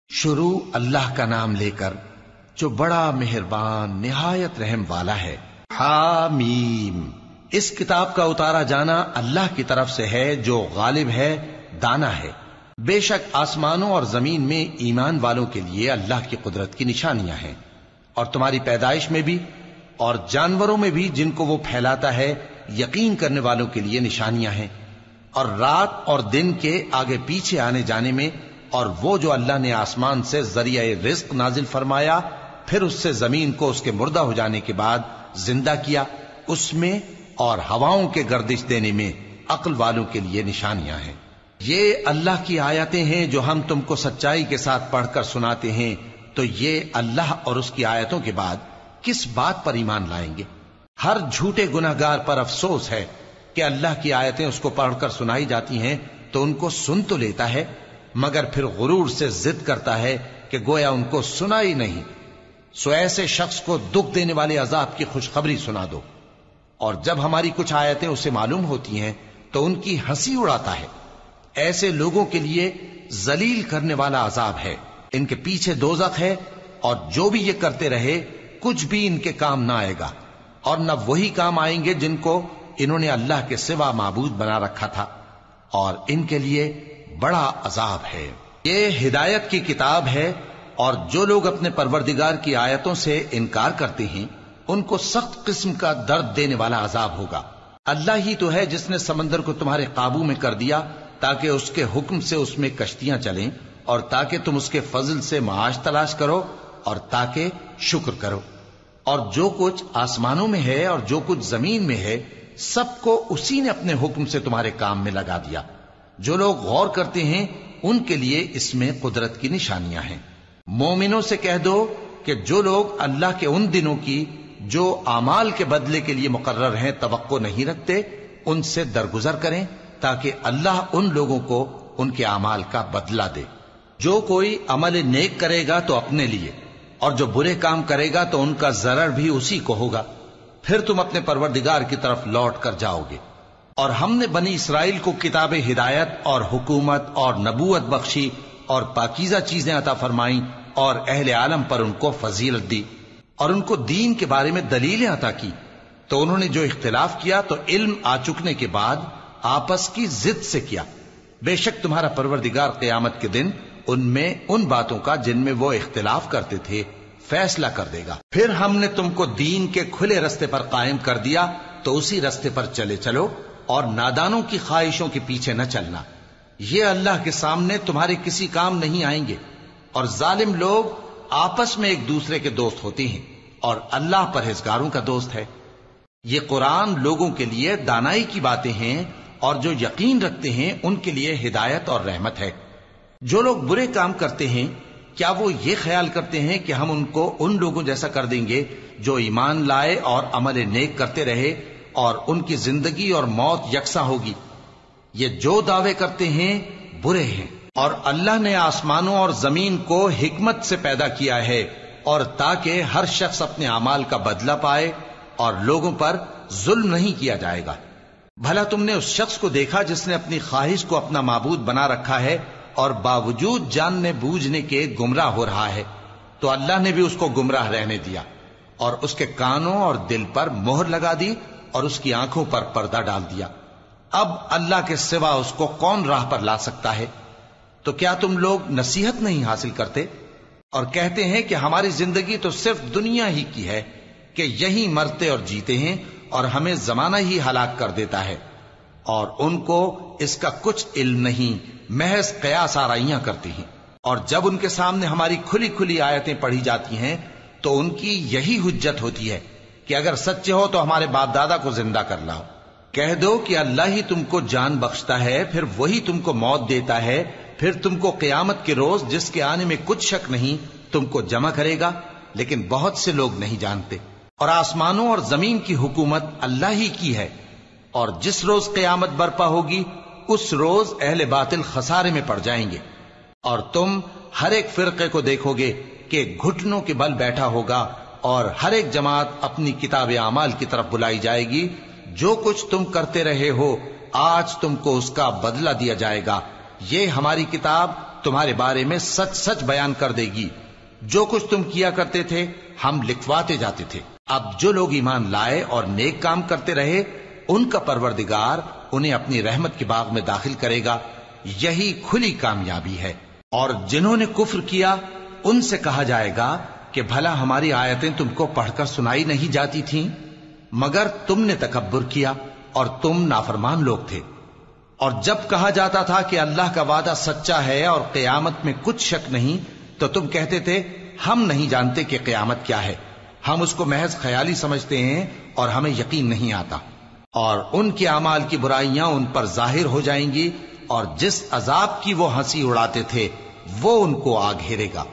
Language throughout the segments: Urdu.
شروع اللہ کا نام لے کر جو بڑا مہربان نہایت رحم والا ہے۔ حامیم، اس کتاب کا اتارا جانا اللہ کی طرف سے ہے جو غالب ہے، دانا ہے۔ بے شک آسمانوں اور زمین میں ایمان والوں کے لیے اللہ کی قدرت کی نشانیاں ہیں، اور تمہاری پیدائش میں بھی اور جانوروں میں بھی جن کو وہ پھیلاتا ہے یقین کرنے والوں کے لیے نشانیاں ہیں، اور رات اور دن کے آگے پیچھے آنے جانے میں، اور وہ جو اللہ نے آسمان سے ذریعہ رزق نازل فرمایا پھر اس سے زمین کو اس کے مردہ ہو جانے کے بعد زندہ کیا، اس میں اور ہواؤں کے گردش دینے میں عقل والوں کے لیے نشانیاں ہیں۔ یہ اللہ کی آیتیں ہیں جو ہم تم کو سچائی کے ساتھ پڑھ کر سناتے ہیں، تو یہ اللہ اور اس کی آیتوں کے بعد کس بات پر ایمان لائیں گے؟ ہر جھوٹے گناہگار پر افسوس ہے کہ اللہ کی آیتیں اس کو پڑھ کر سنائی جاتی ہیں تو ان کو سن تو لیتا ہے، مگر پھر غرور سے ضد کرتا ہے کہ گویا ان کو سنا ہی نہیں۔ سو ایسے شخص کو دکھ دینے والے عذاب کی خوشخبری سنا دو، اور جب ہماری کچھ آیتیں اسے معلوم ہوتی ہیں تو ان کی ہنسی اڑاتا ہے۔ ایسے لوگوں کے لیے ذلیل کرنے والا عذاب ہے، ان کے پیچھے دوزخ ہے، اور جو بھی یہ کرتے رہے کچھ بھی ان کے کام نہ آئے گا، اور نہ وہی کام آئیں گے جن کو انہوں نے اللہ کے سوا معبود بنا رکھا تھا، اور ان کے لیے بڑا عذاب ہے۔ یہ ہدایت کی کتاب ہے، اور جو لوگ اپنے پروردگار کی آیتوں سے انکار کرتے ہیں ان کو سخت قسم کا درد دینے والا عذاب ہوگا۔ اللہ ہی تو ہے جس نے سمندر کو تمہارے قابو میں کر دیا تاکہ اس کے حکم سے اس میں کشتیاں چلیں، اور تاکہ تم اس کے فضل سے معاش تلاش کرو، اور تاکہ شکر کرو۔ اور جو کچھ آسمانوں میں ہے اور جو کچھ زمین میں ہے سب کو اسی نے اپنے حکم سے تمہارے کام میں لگا دیا۔ جو لوگ غور کرتے ہیں ان کے لیے اس میں قدرت کی نشانیاں ہیں۔ مومنوں سے کہہ دو کہ جو لوگ اللہ کے ان دنوں کی جو اعمال کے بدلے کے لیے مقرر ہیں توقع نہیں رکھتے ان سے درگزر کریں، تاکہ اللہ ان لوگوں کو ان کے اعمال کا بدلہ دے۔ جو کوئی عمل نیک کرے گا تو اپنے لیے، اور جو برے کام کرے گا تو ان کا ضرر بھی اسی کو ہوگا، پھر تم اپنے پروردگار کی طرف لوٹ کر جاؤ گے۔ اور ہم نے بنی اسرائیل کو کتاب ہدایت اور حکومت اور نبوت بخشی اور پاکیزہ چیزیں عطا فرمائیں، اور اہل عالم پر ان کو فضیلت دی، اور ان کو دین کے بارے میں دلیلیں عطا کی، تو انہوں نے جو اختلاف کیا تو علم آ چکنے کے بعد آپس کی ضد سے کیا۔ بے شک تمہارا پروردگار قیامت کے دن ان میں ان باتوں کا جن میں وہ اختلاف کرتے تھے فیصلہ کر دے گا۔ پھر ہم نے تم کو دین کے کھلے رستے پر قائم کر دیا، تو اسی رستے پر چلے چلو، اور نادانوں کی خواہشوں کے پیچھے نہ چلنا، یہ اللہ کے سامنے تمہارے کسی کام نہیں آئیں گے۔ اور ظالم لوگ آپس میں ایک دوسرے کے دوست ہوتے ہیں، اور اللہ پرہیزگاروں کا دوست ہے۔ یہ قرآن لوگوں کے لیے دانائی کی باتیں ہیں، اور جو یقین رکھتے ہیں ان کے لیے ہدایت اور رحمت ہے۔ جو لوگ برے کام کرتے ہیں کیا وہ یہ خیال کرتے ہیں کہ ہم ان کو ان لوگوں جیسا کر دیں گے جو ایمان لائے اور عمل نیک کرتے رہے، اور ان کی زندگی اور موت یکساں ہوگی؟ یہ جو دعوے کرتے ہیں برے ہیں۔ اور اللہ نے آسمانوں اور زمین کو حکمت سے پیدا کیا ہے، اور تاکہ ہر شخص اپنے اعمال کا بدلہ پائے، اور لوگوں پر ظلم نہیں کیا جائے گا۔ بھلا تم نے اس شخص کو دیکھا جس نے اپنی خواہش کو اپنا معبود بنا رکھا ہے اور باوجود جاننے بوجھنے کے گمراہ ہو رہا ہے؟ تو اللہ نے بھی اس کو گمراہ رہنے دیا، اور اس کے کانوں اور دل پر مہر لگا دی، اور اس کی آنکھوں پر پردہ ڈال دیا۔ اب اللہ کے سوا اس کو کون راہ پر لا سکتا ہے؟ تو کیا تم لوگ نصیحت نہیں حاصل کرتے اور کہتے ہیں کہ ہماری زندگی تو صرف دنیا ہی کی ہے، کہ یہی مرتے اور جیتے ہیں، اور ہمیں زمانہ ہی ہلاک کر دیتا ہے، اور ان کو اس کا کچھ علم نہیں، محض قیاس آرائیاں کرتے ہیں۔ اور جب ان کے سامنے ہماری کھلی کھلی آیتیں پڑھی جاتی ہیں تو ان کی یہی حجت ہوتی ہے کہ اگر سچے ہو تو ہمارے باپ دادا کو زندہ کر لاؤ۔ کہہ دو کہ اللہ ہی تم کو جان بخشتا ہے، پھر وہی تم کو موت دیتا ہے، پھر تم کو قیامت کے روز جس کے آنے میں کچھ شک نہیں تم کو جمع کرے گا، لیکن بہت سے لوگ نہیں جانتے۔ اور آسمانوں اور زمین کی حکومت اللہ ہی کی ہے، اور جس روز قیامت برپا ہوگی اس روز اہل باطل خسارے میں پڑ جائیں گے۔ اور تم ہر ایک فرقے کو دیکھو گے کہ گھٹنوں کے بل بیٹھا ہوگا، اور ہر ایک جماعت اپنی کتاب اعمال کی طرف بلائی جائے گی۔ جو کچھ تم کرتے رہے ہو آج تم کو اس کا بدلہ دیا جائے گا۔ یہ ہماری کتاب تمہارے بارے میں سچ سچ بیان کر دے گی. جو کچھ تم کیا کرتے تھے ہم لکھواتے جاتے تھے. اب جو لوگ ایمان لائے اور نیک کام کرتے رہے ان کا پروردگار انہیں اپنی رحمت کے باغ میں داخل کرے گا. یہی کھلی کامیابی ہے. اور جنہوں نے کفر کیا ان سے کہا جائے گا کہ بھلا ہماری آیتیں تم کو پڑھ کر سنائی نہیں جاتی تھیں؟ مگر تم نے تکبر کیا اور تم نافرمان لوگ تھے. اور جب کہا جاتا تھا کہ اللہ کا وعدہ سچا ہے اور قیامت میں کچھ شک نہیں تو تم کہتے تھے ہم نہیں جانتے کہ قیامت کیا ہے، ہم اس کو محض خیالی سمجھتے ہیں اور ہمیں یقین نہیں آتا. اور ان کے اعمال کی برائیاں ان پر ظاہر ہو جائیں گی اور جس عذاب کی وہ ہنسی اڑاتے تھے وہ ان کو آ گھیرے گا.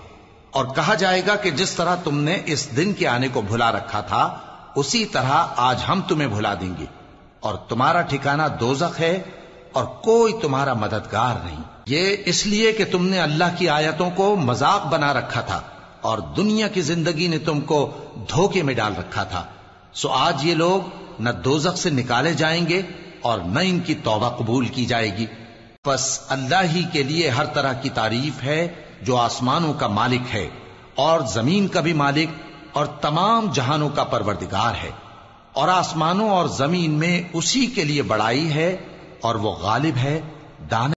اور کہا جائے گا کہ جس طرح تم نے اس دن کے آنے کو بھلا رکھا تھا اسی طرح آج ہم تمہیں بھلا دیں گے، اور تمہارا ٹھکانہ دوزخ ہے اور کوئی تمہارا مددگار نہیں. یہ اس لیے کہ تم نے اللہ کی آیتوں کو مذاق بنا رکھا تھا اور دنیا کی زندگی نے تم کو دھوکے میں ڈال رکھا تھا. سو آج یہ لوگ نہ دوزخ سے نکالے جائیں گے اور نہ ان کی توبہ قبول کی جائے گی. پس اللہ ہی کے لیے ہر طرح کی تعریف ہے جو آسمانوں کا مالک ہے اور زمین کا بھی مالک اور تمام جہانوں کا پروردگار ہے. اور آسمانوں اور زمین میں اسی کے لیے بڑائی ہے اور وہ غالب ہے، دانا